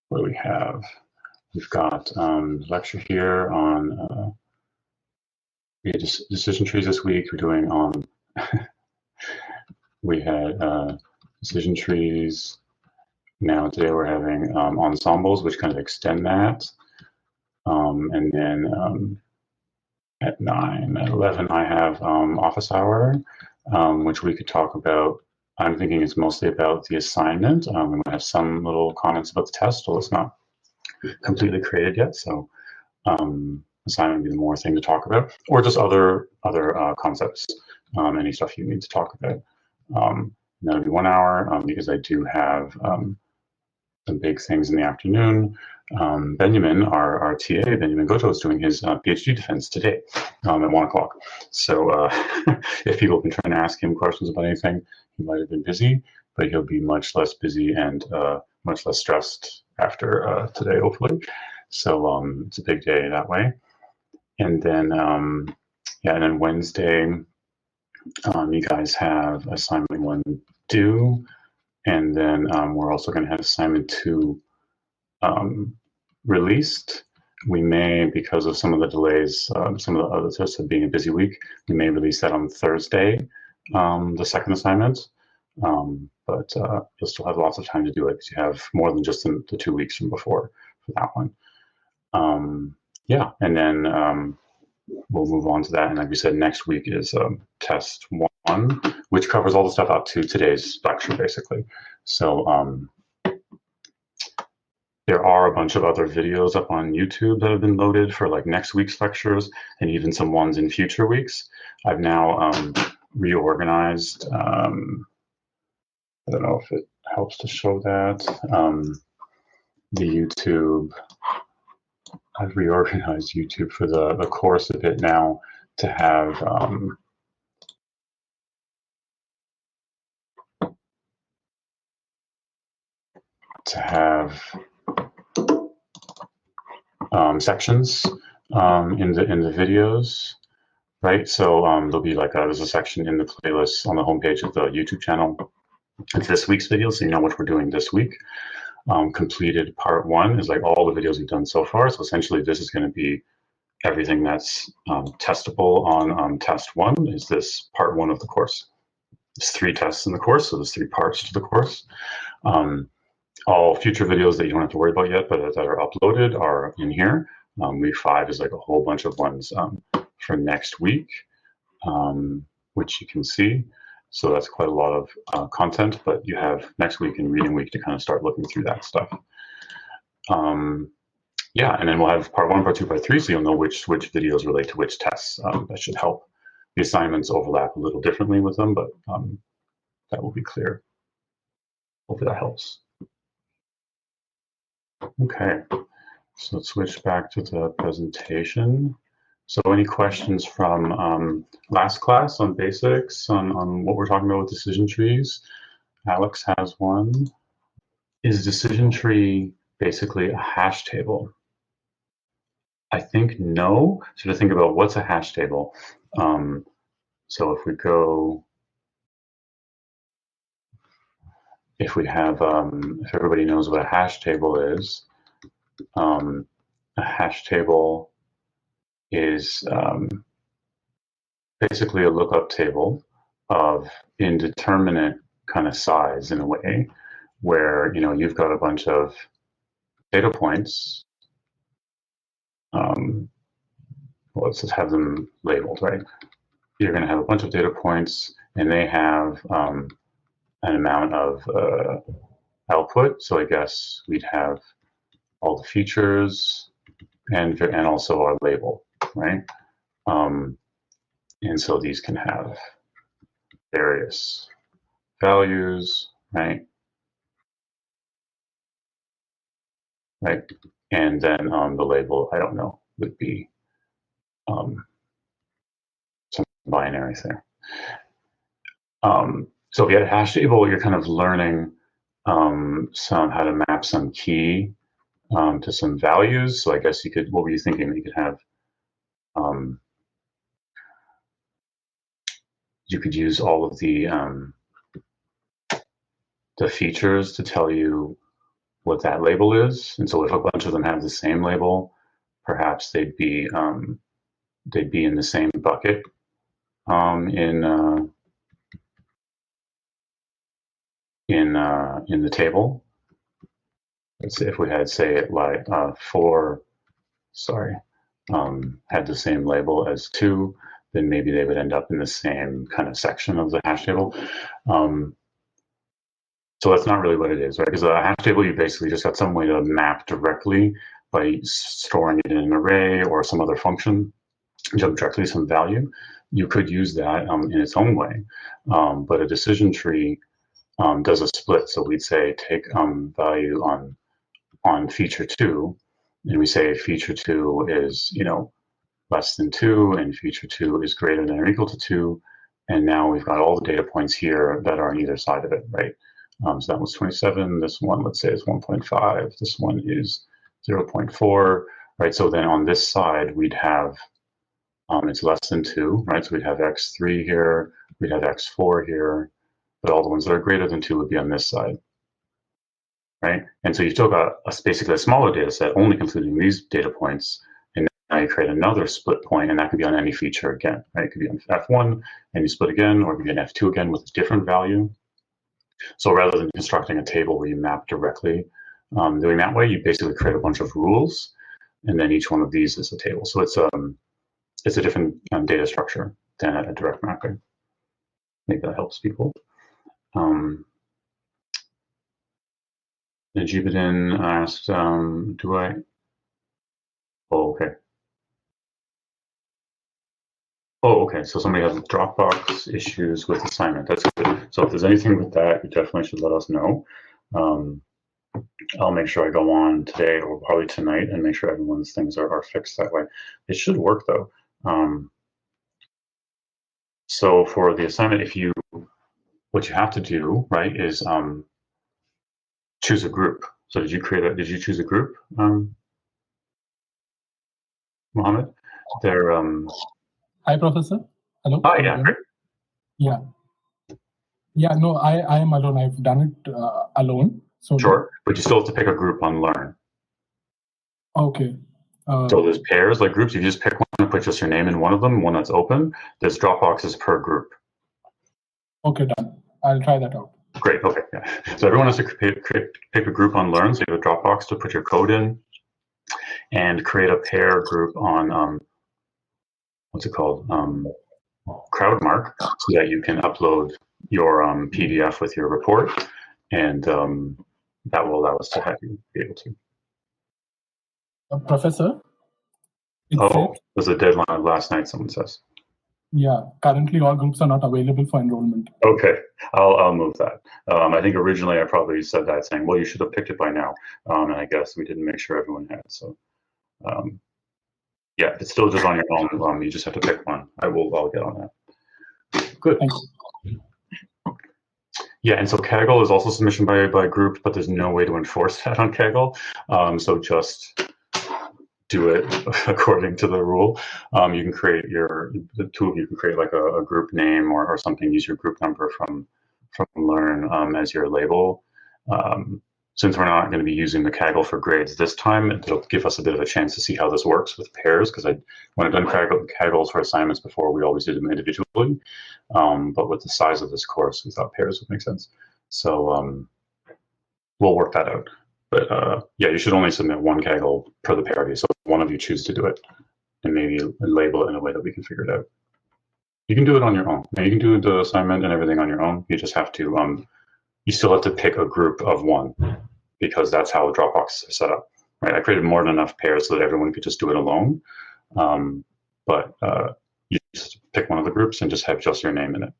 what do we have? We've got lecture here on we had decision trees this week. We're doing on we had decision trees. Now today we're having ensembles, which kind of extend that. And then at 9, at 11, I have office hour, which we could talk about. I'm thinking it's mostly about the assignment. We might have some little comments about the test, although it's not completely created yet. So assignment would be the more thing to talk about, or just other concepts, any stuff you need to talk about. That'll be 1 hour because I do have some big things in the afternoon. Benjamin, our TA, Benjamin Goto, is doing his PhD defense today at 1 o'clock. So if people have been trying to ask him questions about anything, he might have been busy, but he'll be much less busy and much less stressed after today, hopefully. So it's a big day that way. And then, yeah, and then Wednesday, you guys have assignment 1 due. And then we're also going to have assignment 2 released. We may, because of some of the delays, some of the other tests being a busy week, we may release that on Thursday, the second assignment. But you'll still have lots of time to do it because you have more than just the 2 weeks from before for that one. Yeah, and then we'll move on to that. And like we said, next week is test 1, which covers all the stuff up to today's lecture, basically. So there are a bunch of other videos up on YouTube that have been loaded for like next week's lectures and even some ones in future weeks. I've now reorganized. I don't know if it helps to show that. The YouTube, I've reorganized YouTube for the course a bit now to have sections in the videos, right? So there'll be like there's a section in the playlist on the homepage of the YouTube channel. It's this week's video, so you know what we're doing this week. Completed part 1 is like all the videos we've done so far. So essentially, this is going to be everything that's testable on test 1. Is this part 1 of the course? There's 3 tests in the course, so there's 3 parts to the course. All future videos that you don't have to worry about yet, but that are uploaded are in here. Week 5 is like a whole bunch of ones for next week, which you can see. So that's quite a lot of content, but you have next week and reading week to kind of start looking through that stuff. Yeah, and then we'll have part 1, part 2, part 3, so you'll know which videos relate to which tests. That should help. The assignments overlap a little differently with them, but that will be clear. Hopefully that helps. Okay, so let's switch back to the presentation. So any questions from last class on basics, on what we're talking about with decision trees? Alex has one. Is decision tree basically a hash table? I think no. So to think about what's a hash table. So if we go, if we have, if everybody knows what a hash table is, a hash table is basically a lookup table of indeterminate kind of size in a way, where you've got a bunch of data points. Let's just have them labeled, right? You're going to have a bunch of data points, and they have an amount of output. So I guess we'd have all the features and also our label, right? And so these can have various values, right? Right, and then the label, I don't know, would be some binary there. So if you had a hash table, you're kind of learning how to map some key to some values. So I guess you could, what were you thinking? You could have, you could use all of the features to tell you what that label is. And so if a bunch of them have the same label, perhaps they'd be in the same bucket in the table. Let's say if we had, say, like 4, sorry, had the same label as 2, then maybe they would end up in the same kind of section of the hash table. So that's not really what it is, right? Because a hash table, you basically just got some way to map directly by storing it in an array or some other function, jump directly to some value. You could use that in its own way, but a decision tree does a split. So we'd say take value on feature 2, and we say feature 2 is less than 2, and feature 2 is greater than or equal to 2, and now we've got all the data points here that are on either side of it, right? So that was 27. This one, let's say, is 1.5. This one is 0.4, right? So then on this side, we'd have it's less than 2, right? So we'd have x3 here, we'd have x4 here, but all the ones that are greater than 2 would be on this side, right? And so you've still got basically a smaller data set only including these data points, and now you create another split point, and that could be on any feature again, right? It could be on F1 and you split again, or it could be on F2 again with a different value. So rather than constructing a table where you map directly doing that way, you basically create a bunch of rules, and then each one of these is a table. So it's a different data structure than a direct mapping. Maybe that helps people. Najibudin asked, do I? Oh, okay. Oh, okay. So somebody has Dropbox issues with assignment. That's good. So if there's anything with that, you definitely should let us know. I'll make sure I go on today or probably tonight and make sure everyone's things are fixed that way. It should work though. So for the assignment, what you have to do, right, is choose a group. So did you choose a group, Mohammed? Hi, Professor. Hello. Oh, yeah. Great. Yeah. Yeah, no, I am alone. I've done it alone. So sure, but you still have to pick a group on Learn. Okay. So there's pairs, like groups. You just pick one and put just your name in one of them, one that's open. There's Dropboxes per group. Okay, done. I'll try that out. Great. Okay. Yeah. So everyone has to pick a group on Learn. So you have a Dropbox to put your code in, and create a pair group on what's it called? CrowdMark, so that you can upload your PDF with your report, and that will allow us to have you be able to. Professor? There's a deadline of last night, someone says. Yeah, currently all groups are not available for enrollment. Okay, I'll move that. I think originally I probably said that saying, well, you should have picked it by now, and I guess we didn't make sure everyone had. So, yeah, it's still just on your own. You just have to pick one. I'll get on that. Good. Thanks. Yeah, and so Kaggle is also submission by group, but there's no way to enforce that on Kaggle. So just do it according to the rule. You can create the two of you can create like a group name or something. Use your group number from Learn as your label. Since we're not going to be using the Kaggle for grades this time, it'll give us a bit of a chance to see how this works with pairs, because when I've done Kaggles for assignments before, we always did them individually. But with the size of this course, we thought pairs would make sense. So we'll work that out. But yeah, you should only submit one Kaggle per the parity. So one of you choose to do it and maybe label it in a way that we can figure it out. You can do it on your own. Now, you can do the assignment and everything on your own. You just have to, you still have to pick a group of one, because that's how Dropbox is set up. Right? I created more than enough pairs so that everyone could just do it alone. But you just pick one of the groups and just have just your name in it.